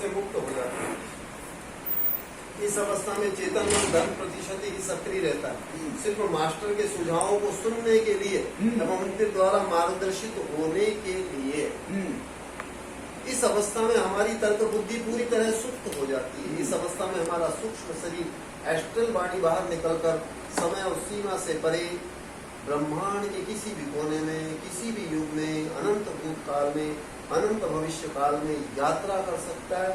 से मुक्त हो जाता है। इस अवस्था में चेतन मन 10% ही सक्रिय रहता है, सिर्फ मास्टर के सुझावों को सुनने के लिए एवं उनके द्वारा मार्गदर्शित होने के लिए। इस अवस्था में हमारी तर्क बुद्धि पूरी तरह सुप्त हो जाती है। इस अवस्था में हमारा सूक्ष्म शरीर एस्ट्रल बॉडी बाहर निकलकर समय और सीमा से परे ब्रह्मांड के किसी भी कोने में, किसी भी युग में, अनंत भूतकाल में, अनंत भविष्य काल में यात्रा कर सकता है।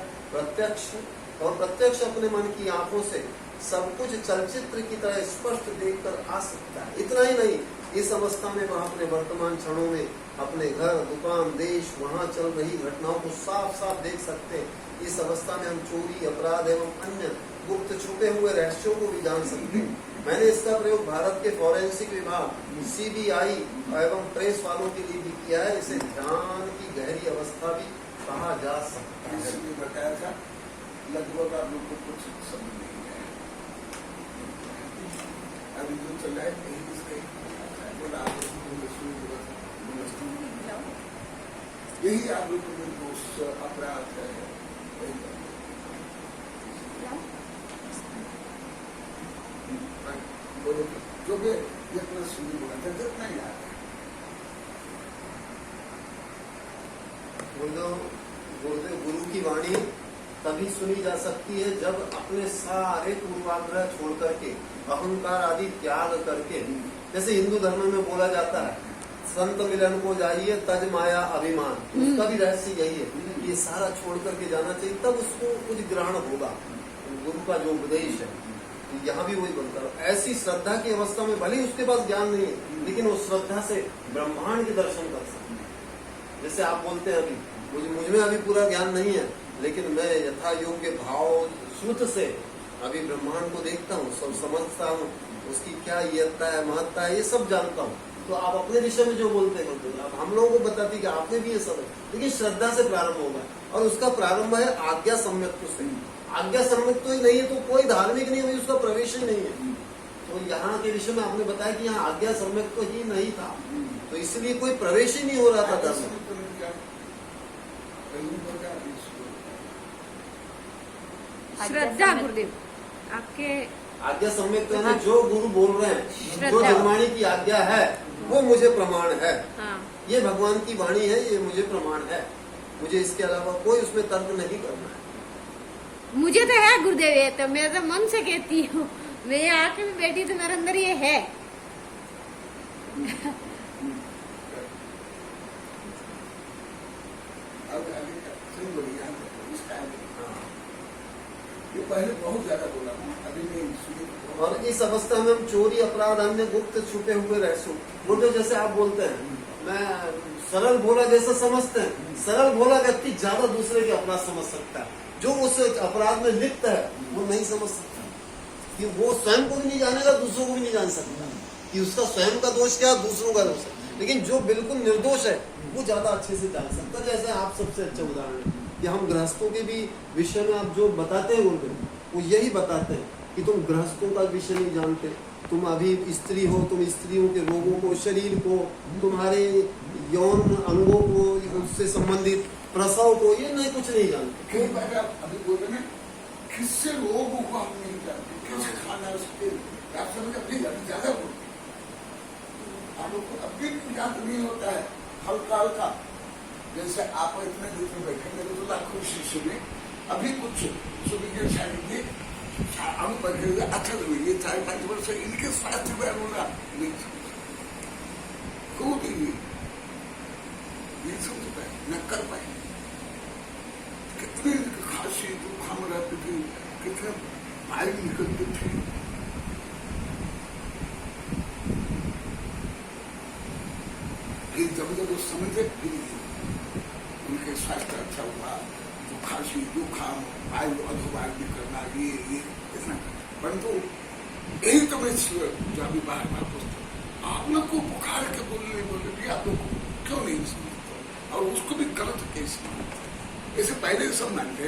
प्रत्यक्ष अपने मन की आंखों से सब कुछ चलचित्र की तरह स्पष्ट देखकर आ सकता है। इतना ही नहीं, इस अवस्था में वह अपने वर्तमान क्षणों में अपने घर, दुकान, देश, वहाँ चल रही घटनाओं को साफ साफ देख सकते हैं। इस अवस्था में हम चोरी, अपराध एवं अन्य गुप्त छुपे हुए रहस्यों को भी जान सकते हैं। मैंने इसका प्रयोग भारत के फॉरेंसिक विभाग, सीबीआई एवं प्रेस वालों के लिए भी किया है। इसे ध्यान की गहरी अवस्था भी कहा जा सकता है। बताया था लगभग आप लोग को कुछ समझ नहीं है। अभी जो चल रहा है यही आप लोग को अपराध है। जो भी ये अपना सुनी बोला था जितना याद है। गुरुदेव गुरु की वाणी तभी सुनी जा सकती है जब अपने सारे पूर्वाग्रह छोड़ करके, अहंकार आदि त्याग करके, जैसे हिंदू धर्म में बोला जाता है संत मिलन को जाइए तज माया अभिमान, उसका भी रहस्य यही है। ये सारा छोड़ करके जाना चाहिए, तब उसको कुछ ग्रहण होगा गुरु का जो उपदेश है। यहाँ भी वही बनता है। ऐसी श्रद्धा की अवस्था में भले उसके पास ज्ञान नहीं है, लेकिन वो श्रद्धा से ब्रह्मांड के दर्शन कर सकते हैं। जैसे आप बोलते हैं अभी मुझमें अभी पूरा ज्ञान नहीं है, लेकिन मैं यथा योग्य भाव श्रुत से अभी ब्रह्मांड को देखता हूँ, सब समझता हूँ, उसकी क्या येता है, महत्ता है, ये सब जानता हूँ। तो आप अपने विषय में जो बोलते हैं आप हम लोगों को बताती कि आपने भी ये सब है, लेकिन श्रद्धा से प्रारंभ होगा। और उसका प्रारंभ है आज्ञा सम्यक्त्व से। आज्ञा सम्यक्त्व ही नहीं है तो कोई धार्मिक नहीं है, उसका प्रवेश ही नहीं है। तो यहाँ के विषय में आपने बताया कि यहाँ आज्ञा सम्यक्त्व ही नहीं था, तो इसलिए कोई प्रवेश ही नहीं हो रहा था। श्रद्धा गुरुदेव आपके आज्ञा सम्यक तो जो गुरु बोल रहे हैं, जो निर्माणी की आज्ञा है वो मुझे प्रमाण है। हाँ। ये भगवान की वाणी है, ये मुझे प्रमाण है। मुझे इसके अलावा कोई उसमें तर्क नहीं करना है। मुझे तो है गुरुदेव, ये तो मैं तो मन से कहती हूँ, मैं आके भी बैठी तो मेरे अंदर ये है। पहले बहुत ज्यादा बोला, अभी नहीं। और इस अवस्था में हम चोरी, अपराध, अन्य गुप्त छुपे हुए रहस्यों, वो तो जैसे आप बोलते हैं, मैं सरल भोला जैसा समझते हैं। सरल भोला व्यक्ति ज्यादा दूसरे के अपराध समझ सकता है, जो उस अपराध में लिप्त है वो नहीं समझ सकता, कि वो स्वयं को भी नहीं जानेगा, दूसरों को भी नहीं जान सकता कि उसका स्वयं का दोष क्या, दूसरों का दोष है। लेकिन जो बिल्कुल निर्दोष है वो ज्यादा अच्छे से जान सकता है। जैसे आप सबसे अच्छा उदाहरण है कि हम गृहस्थों के भी विषय में आप जो बताते हैं वो यही बताते हैं कि तुम गृहस्थों का विषय नहीं जानते, तुम अभी स्त्री हो, तुम स्त्रियों के रोगों को, शरीर को, तुम्हारे यौन अंगों को, उससे संबंधित प्रसव को, ये नहीं कुछ नहीं जानते। कई बार आप अभी बोल रहे हैं किससे रोगों को हम नहीं जानते, कैसे खाना उसके आप समझ अपनी ज्यादा बोलते, आप लोग को अभी याद नहीं होता है हल्का हल्का। जैसे आप इतने दिन में बैठेंगे तो लाखों शिष्य में अभी कुछ सुविधा चाहिए, हम बैठे हुए अच्छा ये 4-5 वर्ष इनके स्वास्थ्य में होगा नहीं समझ पाए, न कर पाए। कितने खांसी जुकाम रहती थी, कितने पानी निकलते थे। जब जब वो समझे उनके स्वास्थ्य अच्छा हुआ, जो खांसी जुकाम वायु अधोवायु करना, ये इतना। परंतु यही तो मैं जो अभी बार बार पूछता हूँ, आप लोग को बुखार के बोलने आप लोग को क्यों नहीं समझते, और उसको भी गलत कैसे। ऐसे पहले सब मानते,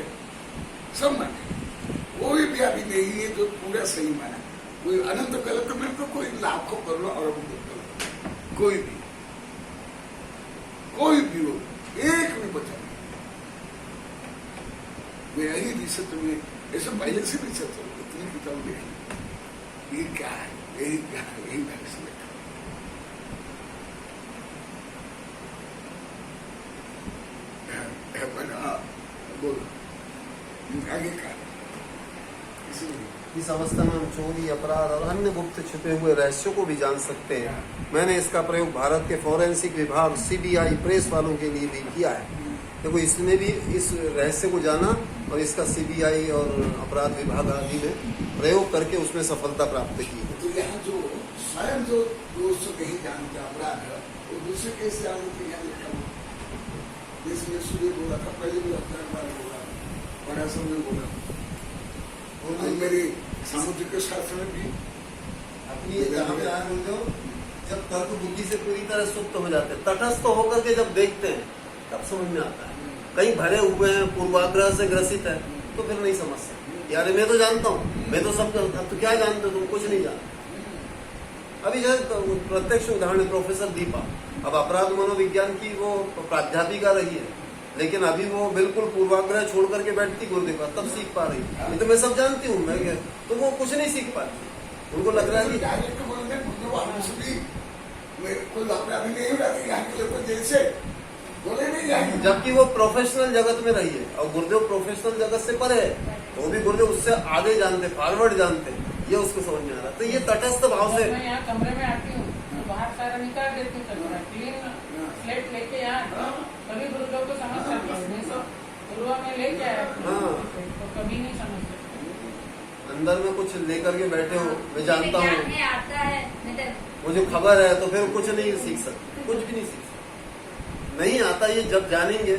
कोई भी अभी नहीं है जो पूरा सही माना। कोई अनंत गलत में तो कोई लाखों करोड़ों और कोई भी हो, एक भी बचा नहीं। मैं यही रिसर्च में ऐसे पहले से रिसर्च इतनी किताब देखी, ये क्या है, यही क्या है, यही ढंग से लिखा। बोलो आगे का इस अवस्था में हम चोरी, अपराध और अन्य गुप्त छिपे हुए रहस्यों को भी जान सकते हैं। मैंने इसका प्रयोग भारत के फॉरेंसिक विभाग CBI प्रेस वालों के लिए भी किया है। देखो इसने भी इस रहस्य को जाना और इसका CBI और अपराध विभाग आदि में प्रयोग करके उसमें सफलता प्राप्त की। तो यहाँ जो स्वयं जो दोष नहीं जानता अपराध है, वो दूसरे कैसे आगे के यहाँ लिखा हुआ। इसमें सूर्य बोला था, पहले भी अपना बार बोला, बड़ा समय बोला, और मेरी सामुद्रिक शास्त्र में भी अपनी जब तर्क बुद्धि से पूरी तरह सुप्त हो जाते हैं, तटस्थ होकर के जब देखते हैं तब समझ में आता है। कहीं भरे हुए हैं, पूर्वाग्रह से ग्रसित है, तो फिर नहीं समझ सकते। यार मैं तो जानता हूँ, मैं तो सब जानता, तो क्या जानते हो तुम? कुछ नहीं जानते। अभी जैसे प्रत्यक्ष उदाहरण प्रोफेसर दीपा, अब अपराध मनोविज्ञान की वो प्राध्यापिका रही है, लेकिन अभी वो बिल्कुल पूर्वाग्रह छोड़ करके बैठती गुरुदेव का, तब सीख पा रही है। तो मैं सब जानती हूँ, मैं क्या, तो वो कुछ नहीं सीख पाती। उनको लग रहा है कि जैसे बोले नहीं जाएंगे, जबकि वो प्रोफेशनल जगत में रही है और गुरुदेव प्रोफेशनल जगत से परे है, तो वो भी गुरुदेव उससे आगे जानते, फॉरवर्ड जानते, ये उसको समझ में आ रहा। तो ये तटस्थ भाव से मैं यहाँ कमरे में आती हूँ, तो बाहर सारा निकाल देती हूँ, क्लीन स्लेट लेके यहाँ कभी गुरुदेव को समझ सकता हूँ। नहीं तो गुरुआ में लेके आया तो कभी नहीं समझ सकता। अंदर में कुछ लेकर के बैठे हो, मैं जानता हूँ, आता है, मुझे खबर है, तो फिर कुछ नहीं सीख सकते, कुछ भी नहीं सीख सकते। नहीं आता ये जब जानेंगे।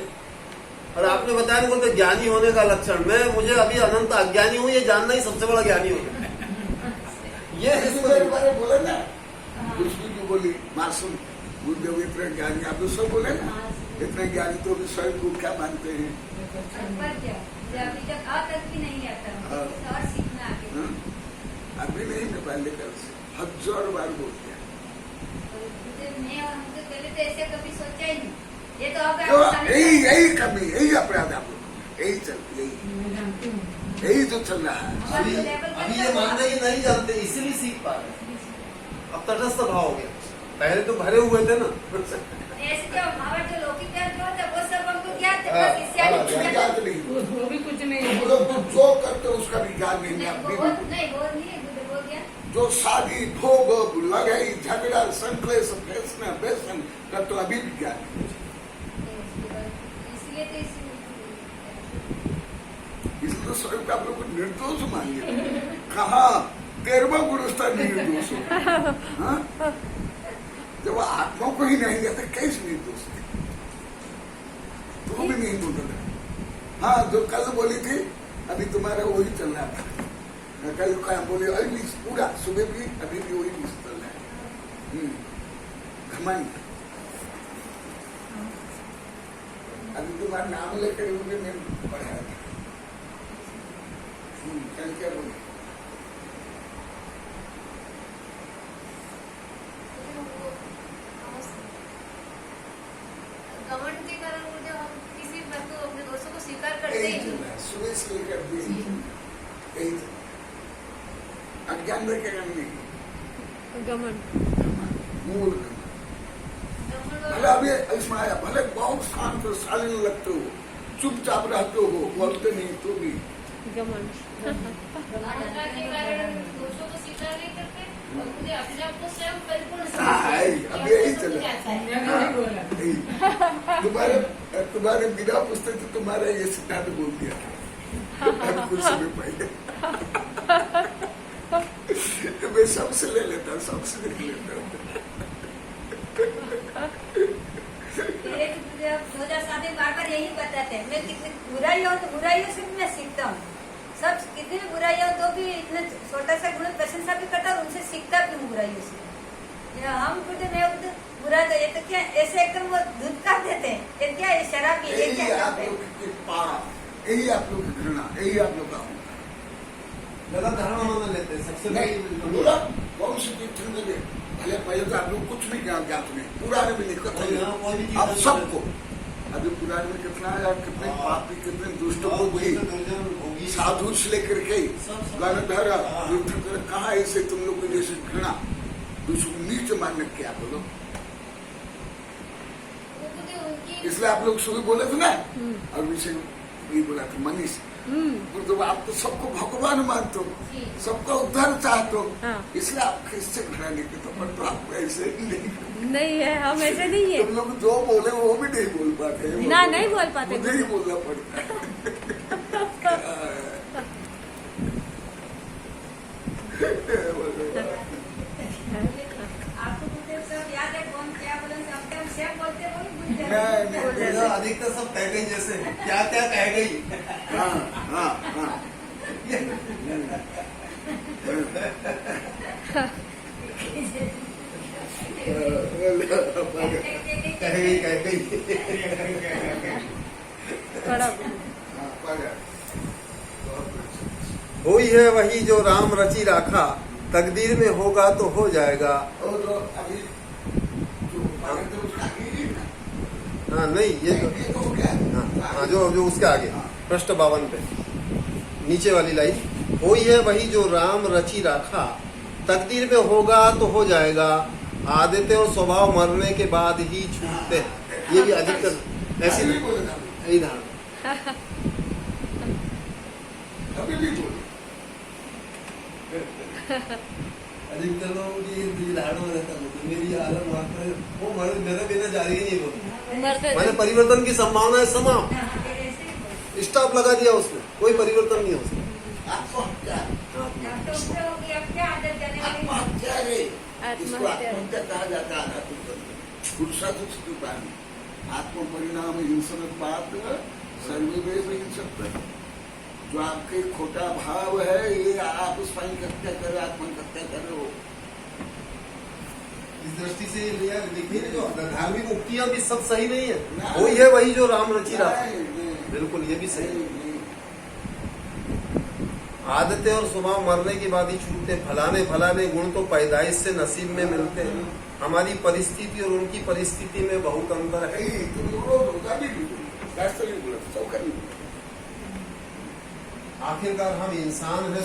और आपने बताया बोलते ज्ञानी होने का लक्षण, मैं मुझे अभी अनंत अज्ञानी हूँ, ये जानना ही सबसे बड़ा ज्ञानी होगा। ये बारे बोले ना, जो बोली मासूम गुरुदेव इतने ज्ञानी, आप तो सब बोले ना, इतने ज्ञानी तो भी स्वयं को क्या मानते हैं? अभी तक तक भी नहीं आता और सीखना आगे। अभी नहीं मैं पहले कल से 1000 बार बोल दिया। मैं और हम तो पहले तो ऐसे कभी सोचा ही नहीं। ये तो अब यही कमी, यही अपराध आप लोग, यही चल, यही जो चल रहा है। अभी ये मान रहे कि नहीं जानते, इसीलिए सीख पा रहे। अब तटस्थ भाव हो गया, पहले तो भरे हुए थे ना। ऐसे जो हमारा जो लौकिक ज्ञान जो होता है वो सब हमको ज्ञात है, बस इससे ज्ञात नहीं, वो भी कुछ नहीं है। हम लोग जो करते उसका भी ज्ञान नहीं है। वो नहीं है वो ज्ञान जो शादी भोग लड़ाई झगड़ा संकलेश फैसला व्यसन का तो अभी भी ज्ञान नहीं। इसलिए तो इसलिए तो स्वयं आप लोग को निर्दोष मानिए। कहा 13वां गुरुस्था निर्दोष हो, जब आत्मा को ही नहीं देते कैसे निर्दोष थे? तो भी नहीं बोल रहे। हाँ, जो कल बोली थी अभी तुम्हारा वही चल रहा था। कल का बोले अभी पूरा सुबह भी अभी भी वही मिस चल रहा है। घमंड। अभी तुम्हारा नाम लेकर मैंने पढ़ाया था। कल क्या बोले? घमंड के कारण मुझे हम किसी बात को अपने दोस्तों को स्वीकार करते ही नहीं। सुबह से लेकर यही अज्ञान में क्या करने घमंड मूल भले अभी इसमें आया, भले बहुत शांत शालीन लगते हो, चुपचाप रहते हो, बोलते नहीं तो भी घमंड के कारण दोस्तों को स्वीकार नहीं करते और मुझे अपने आप को स्वयं परिपूर्ण अब यही चला। तुम्हारे बिना पुस्तक तो तुम्हारा ये सिद्धांत बोल दिया था कुछ समय पहले। मैं सबसे ले लेता, सबसे लिख लेता। 2007 में बार यही बताते हैं, मैं कितनी बुराई हो तो बुराइयों से मैं सीखता हूँ। सब कितनी भी बुराई हो तो भी इतना छोटा सा गुण प्रशंसा भी करता और उनसे सीखता भी हूँ बुराइयों से। हम खुद मैं बुरा तो ये तो क्या ऐसे एकदम वो दूध का देते हैं, ये क्या है शराब की, ये क्या आप लोग की पाप, यही आप लोग की घृणा, यही आप लोग का गलत धारणा मान लेते हैं सबसे पूरा कौन सी तीर्थन में भले पहले तो आप लोग कुछ भी ज्ञात नहीं, पुराने में नहीं, अब सबको अभी पुराने में कितना है, कितने पापी कितने दुष्ट को भी साधु से लेकर के गणधर कहा ऐसे तुम लोग को जैसे घृणा दूसरों नीच मानने क्या बोलो। इसलिए आप लोग सुबह बोले थे ना, और विषय ये बोला था मनीष, तो आप तो सबको भगवान मानते हो, सबका उद्धार चाहते हो, इसलिए आप किससे घृणा नहीं करते, पर तो आप ऐसे ही नहीं है, हम ऐसे नहीं है। तुम लोग जो बोले वो भी नहीं बोल पाते, ना नहीं बोल पाते, मुझे ही बोलना पड़ता है। आपको गुरुदेव सब याद है कौन क्या बोले, सब टाइम सेम बोलते हो भूल नहीं, तो अधिकतर सब कह गई, जैसे क्या क्या कह गई। हाँ। कह गई। वही है वही जो राम रची राखा, तकदीर में होगा तो हो जाएगा। हाँ नहीं, ये तो हाँ जो उसके आगे पृष्ठ 52 पे नीचे वाली लाइन, वही है वही जो राम रची राखा, तकदीर में होगा तो हो जाएगा, आदतें और स्वभाव मरने के बाद ही छूटते हैं। ये भी अधिकतर ऐसी यही धारणा। अधिकतर लोगों की ये धारणा में रहता है, मेरी हालत मात्र वो मेरे बिना जारी ही नहीं होती। मैंने परिवर्तन की संभावना है समाप्त, स्टॉप लगा दिया उसमें, कोई परिवर्तन नहीं हो सकता। आत्महत्या कहा जाता है, आत्म परिणाम हिंसन बात सर्वे हिंसक, जो आपके खोटा भाव है ये आप स्वयं हत्या करे, आत्महत्या करे हो। इस दृष्टि से लिया देखिए, जो धार्मिक मुक्तियां भी सब सही नहीं है, वही है वही जो राम रची राखा, बिल्कुल ये भी सही। आदतें और स्वभाव मरने के बाद ही छूटते, फलाने गुण तो पैदाइश से नसीब में मिलते हैं, हमारी परिस्थिति और उनकी परिस्थिति में बहुत अंतर है। आखिरकार हम इंसान हैं।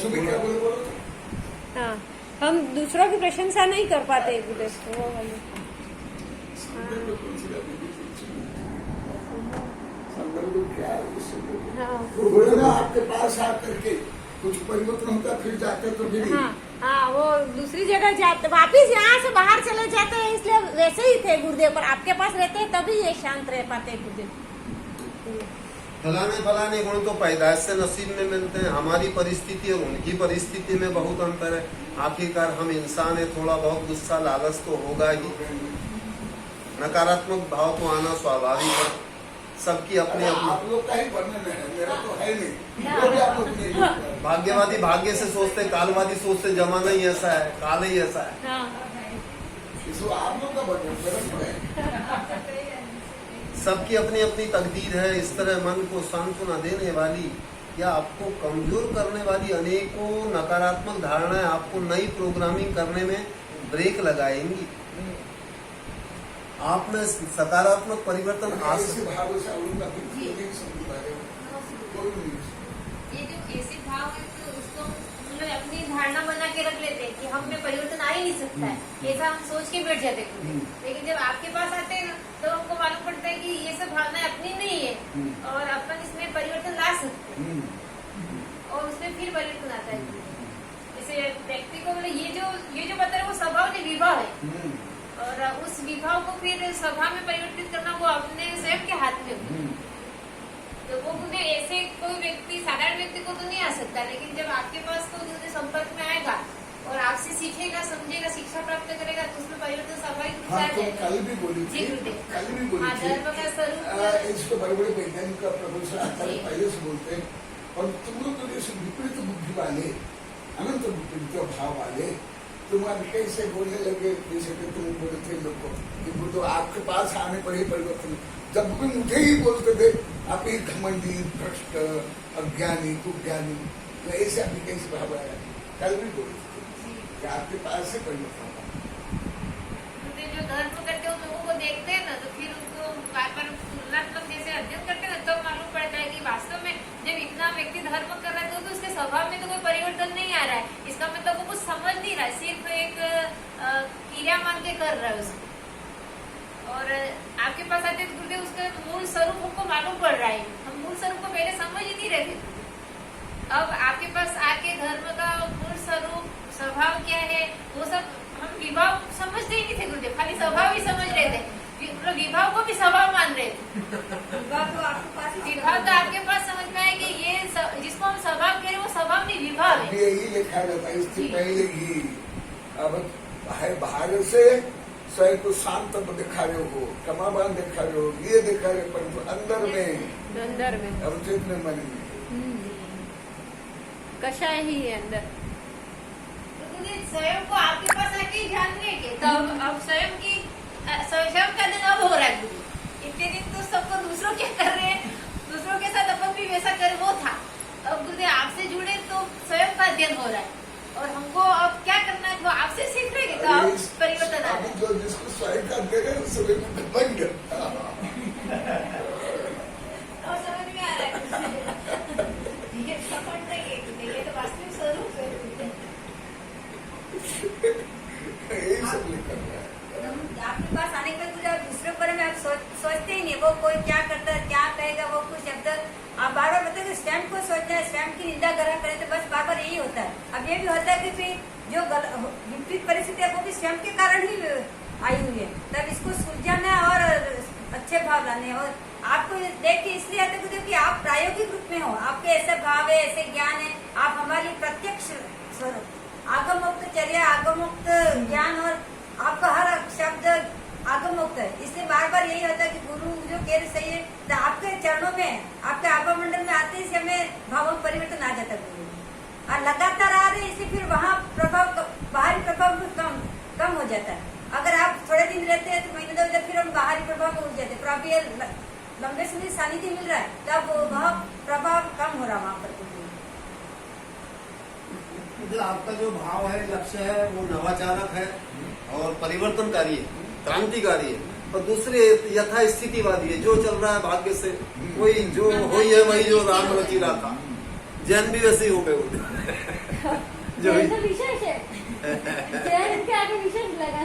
हाँ, हम दूसरों की प्रशंसा नहीं कर पाते गुरुदेव, वो वाली। हाँ, आपके पास आकर के कुछ परिवर्तन होता, फिर जाते तो फिर हाँ, वो दूसरी जगह जाते, वापिस यहाँ से बाहर चले जाते हैं, इसलिए वैसे ही थे गुरुदेव, पर आपके पास रहते हैं तभी ये शांत रह पाते हैं गुरुदेव। फलाने गुण तो पैदाइश से नसीब में मिलते हैं, हमारी परिस्थिति और उनकी परिस्थिति में बहुत अंतर है। आखिरकार हम इंसान है, थोड़ा बहुत गुस्सा लालच तो होगा ही, नकारात्मक भाव तो आना स्वाभाविक है, सबकी अपनी अपनी। आप लोग का ही वर्णन है, मेरा तो है नहीं। भाग्यवादी भाग्य से सोचते, कालवादी सोचते जमाना ही ऐसा है, काल ही ऐसा है। इसको आप लोग का वर्णन, मेरा तो है। सबकी अपनी अपनी तकदीर है। इस तरह मन को सांत्वना देने वाली या आपको कमजोर करने वाली अनेकों नकारात्मक धारणाएं आपको नई प्रोग्रामिंग करने में ब्रेक लगाएंगी। आप में सकारात्मक परिवर्तन आ सकते। ये जो ऐसे भाव है तो उसको मतलब अपनी धारणा बना के रख लेते हैं कि हम में परिवर्तन आ ही नहीं सकता है, ऐसा हम सोच के बैठ जाते हैं। लेकिन जब आपके पास आते हैं ना तो हमको मालूम पड़ता है कि ये सब भावनाएं अपनी नहीं है और अपन इसमें परिवर्तन ला सकते हैं और उसमें फिर परिवर्तन आता है। जैसे व्यक्ति को मतलब ये जो बता रहे वो स्वभाव के विभाव है और उस विभाव को फिर स्वभाव में परिवर्तित करना वो अपने स्वयं के हाथ में है। तो वो मुझे ऐसे कोई व्यक्ति साधारण व्यक्ति को तो नहीं आ सकता, लेकिन जब आपके पास तो उसके संपर्क में आएगा और आपसे सीखेगा, समझेगा, शिक्षा प्राप्त करेगा तो उसमें परिवर्तन स्वाभाविक रूप से आ जाएगा। कल भी बोली थी, धर्म का स्वरूप इसको बड़े बड़े वैज्ञानिक का प्रोफेसर पहले से बोलते हैं। और तुम लोग तो जैसे विपरीत बुद्धि वाले, अनंत विपरीत भाव वाले, तुम्हारे कैसे बोलने लगे, जैसे कि तुम बोले थे लोग को कि वो तो आपके पास आने पर ही परिवर्तन, जब भी मुझे ही बोलते थे आप ही घमंडी, भ्रष्ट, अज्ञानी, कुज्ञानी, ऐसे आपने कैसे भाव आया। कल भी बोले थे आपके पास से परिवर्तन। जो धर्म करते हो लोगों को देखते हैं ना तो फिर उनको बार बार तुलनात्मक जैसे अध्ययन करते हैं ना तब मालूम पड़ता है कि वास्तव में जब इतना व्यक्ति धर्म कर रहा है तो भी उसके स्वभाव में तो कोई परिवर्तन नहीं आ रहा है। इसका मतलब वो कुछ समझ नहीं रहा है, सिर्फ एक क्रिया मान के कर रहा है उसको। और आपके पास आते तो गुरुदेव उसका मूल स्वरूप हमको मालूम पड़ रहा है। हम मूल स्वरूप को पहले समझ ही नहीं रहे थे। अब आपके पास आके धर्म का मूल स्वरूप स्वभाव क्या है वो सब हम विभाव समझते ही नहीं थे गुरुदेव, खाली स्वभाव ही समझ रहे थे। विभाव को भी स्वभाव मान रहे थे। विभाव तो आपके पास समझ में आया कि ये जिसको हम स्वभाव कह रहे वो स्वभाव नहीं विभाव है। यही लिखा रहता है इससे पहले ही। अब है बाहर से स्वयं को शांत दिखा रहे हो, क्षमावान दिखा रहे हो, ये दिखा रहे, पर अंदर में अवचित में मन में कषाय ही है अंदर। स्वयं को आपके पास आके ही जानने के तब अब स्वयं का दिन अब हो रहा है। इतने दिन तो सबको दूसरों क्या कर रहे हैं, दूसरों के साथ अपन भी वैसा करे वो था। अब गुरुदेव आपसे जुड़े तो स्वयं का अध्ययन हो रहा है और हमको अब क्या करना है, वो आपसे सीख रहे हैं तो अब परिवर्तन आ रहा है। जो जिसको स्वयं का दे रहे उसमें बन गया और समझ में आ रहा है ये समझ नहीं है, ये तो वास्तविक स्वरूप है। यही सब लिखा है। आपके पास आने के बाद कुछ आप दूसरे बारे में आप सोचते ही नहीं, वो कोई क्या करता है क्या कहेगा वो कुछ। जब तक आप बार बार बताते स्वयं को सोचना है, स्वयं की निंदा करा करें तो बस बार बार यही होता है। अब ये भी होता है कि फिर जो विपरीत परिस्थिति है वो भी स्वयं के कारण ही आई हुई है। तब इसको सुलझाना और अच्छे भाव लाने। और आपको देख के इसलिए आते हैं कि आप प्रायोगिक रूप में हो, आपके ऐसे भाव है, ऐसे ज्ञान है, आप हमारी प्रत्यक्ष स्वरूप आगमुक्त चर्या, आगमुक्त ज्ञान और आपका हर शब्द आगमुक्त है। इसलिए बार बार यही होता है कि गुरु जो कह रहे सही है तो आपके चरणों में, आपके आगम मंडल में आते ही हमें भावों में परिवर्तन आ जाता है गुरु। और लगातार आ रहे इसलिए फिर वहाँ प्रभाव, बाहरी प्रभाव भी कम हो जाता है। अगर आप थोड़े दिन रहते हैं तो महीने दो जब फिर हम बाहरी प्रभाव में उठ जाते हैं। पर अब ये लंबे समय सानिध्य मिल रहा है तब वह प्रभाव कम हो रहा वहाँ पर। आपका जो भाव है, लक्ष्य है, वो नवाचारक है और परिवर्तनकारी है, क्रांतिकारी है। और दूसरे यथास्थितिवादी है, जो चल रहा है भाग्य से वही जो हुई है वही जो राम रची रहा था। जैन भी वैसे ही हो गए जो विशेष है जैन के आगे विशेष लगा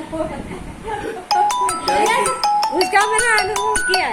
उसका मैंने अनुभव किया है।